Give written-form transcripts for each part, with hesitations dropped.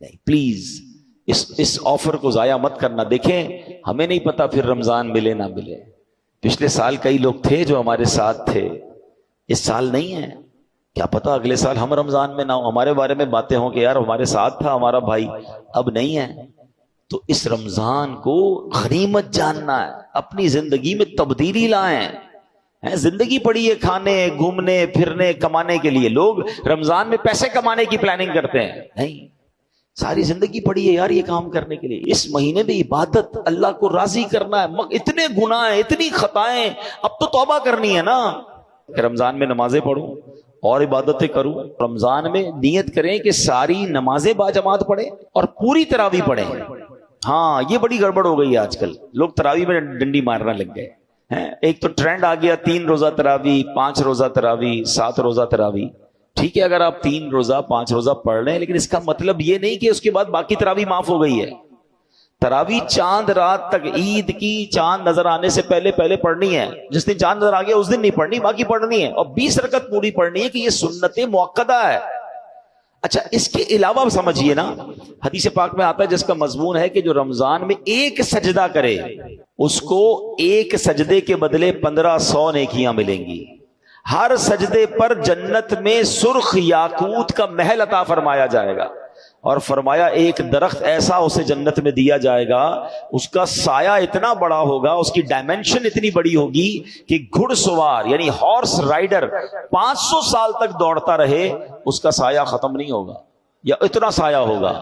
نہیں please us offer کو ضائع مت کرنا. دیکھیں ہمیں نہیں پتا پھر رمضان ملے نہ ملے. پچھلے سال کئی لوگ تھے جو ہمارے ساتھ تھے, اس سال نہیں ہے. کیا پتا اگلے سال ہم رمضان میں نہ ہو, ہمارے بارے میں باتیں ہوں کہ یار ہمارے ساتھ تھا ہمارا بھائی, اب نہیں ہے. تو اس رمضان کو غنیمت جاننا ہے, اپنی زندگی میں تبدیلی لائیں. زندگی پڑی ہے کھانے گھومنے پھرنے کمانے کے لیے. لوگ رمضان میں پیسے کمانے کی پلاننگ کرتے ہیں, نہیں, ساری زندگی پڑی ہے یار یہ کام کرنے کے لیے. اس مہینے میں عبادت, اللہ کو راضی کرنا ہے. اتنے گناہ ہیں, اتنی خطائیں, اب تو توبہ کرنی ہے نا. کہ رمضان میں نمازیں پڑھوں اور عبادتیں کروں. رمضان میں نیت کریں کہ ساری نمازیں باجماعت پڑھیں اور پوری تراویح پڑھیں. ہاں یہ بڑی گڑبڑ ہو گئی ہے آج کل, لوگ تراویح میں ڈنڈی مارنا لگ گئے. ایک تو ٹرینڈ آ گیا 3 روزہ تراویح, 5 روزہ تراویح, 7 روزہ تراویح. ٹھیک ہے اگر آپ 3 روزہ 5 روزہ پڑھ رہے ہیں, لیکن اس کا مطلب یہ نہیں کہ اس کے بعد باقی تراویح معاف ہو گئی ہے. تراویح چاند رات تک, عید کی چاند نظر آنے سے پہلے پڑھنی ہے. جس دن چاند نظر آ گیا اس دن نہیں پڑھنی, باقی پڑھنی ہے. اور 20 رکعت پوری پڑھنی ہے کہ یہ سنت مؤکدہ ہے. اچھا اس کے علاوہ سمجھیے نا, حدیث پاک میں آتا ہے جس کا مضمون ہے کہ جو رمضان میں ایک سجدہ کرے اس کو ایک سجدے کے بدلے 1500 نیکیاں ملیں گی. ہر سجدے پر جنت میں سرخ یاقوت کا محل عطا فرمایا جائے گا. اور فرمایا ایک درخت ایسا اسے جنت میں دیا جائے گا, اس کا سایہ اتنا بڑا ہوگا, اس کی ڈائمنشن اتنی بڑی ہوگی کہ گھڑ سوار یعنی ہارس رائڈر 500 سال تک دوڑتا رہے اس کا سایہ ختم نہیں ہوگا, یا اتنا سایہ ہوگا.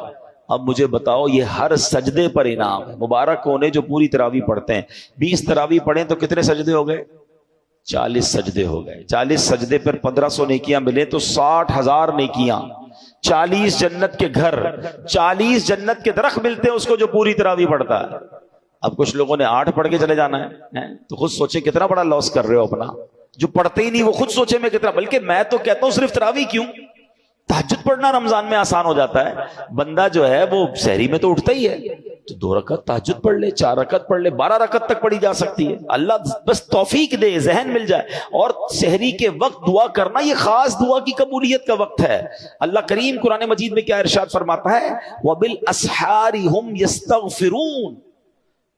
اب مجھے بتاؤ یہ ہر سجدے پر انعام ہے. مبارک کونے جو پوری تراویح پڑھتے ہیں. 20 تراویح پڑھیں تو کتنے سجدے ہو گئے؟ 40 سجدے ہو گئے. 40 سجدے پر 1500 نیکیاں ملے تو 60,000 نیکیاں. 40 جنت کے گھر, 40 جنت کے درخت ملتے ہیں اس کو جو پوری تراویح پڑھتا ہے. اب کچھ لوگوں نے 8 پڑھ کے چلے جانا ہے, تو خود سوچے کتنا بڑا لاس کر رہے ہو اپنا. جو پڑھتے ہی نہیں وہ خود سوچے میں کتنا. بلکہ میں تو کہتا ہوں صرف تراویح کیوں, تہجد پڑھنا رمضان میں آسان ہو جاتا ہے. بندہ جو ہے وہ سحری میں تو اٹھتا ہی ہے, تو 2 رکعت تہجد پڑھ لے, 4 رکعت پڑھ لے, 12 رکعت تک پڑھی جا سکتی ہے. اللہ بس توفیق دے, ذہن مل جائے. اور سحری کے وقت دعا کرنا یہ خاص دعا کی قبولیت کا وقت ہے. اللہ کریم قرآن مجید میں کیا ارشاد فرماتا ہے, وَبِالْأَسْحَارِ هُمْ يَسْتَغْفِرُونَ,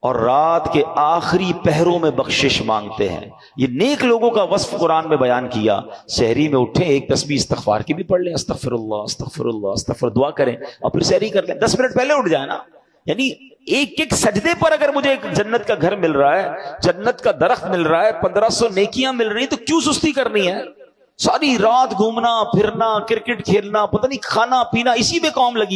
اور رات کے آخری پہروں میں بخشش مانگتے ہیں. یہ نیک لوگوں کا وصف قرآن میں بیان کیا. سحری میں اٹھیں, ایک تسبیح استغفار کی بھی پڑھ لیں, استغفر اللہ استغفر اللہ استغفر, دعا کریں اور پھر سحری کر لیں. 10 منٹ پہلے اٹھ جائیں نا. یعنی ایک سجدے پر اگر مجھے ایک جنت کا گھر مل رہا ہے, جنت کا درخت مل رہا ہے, 1500 نیکیاں مل رہی, تو کیوں سستی کرنی ہے؟ ساری رات گھومنا پھرنا, کرکٹ کھیلنا, پتہ نہیں کھانا پینا, اسی میں قوم لگی.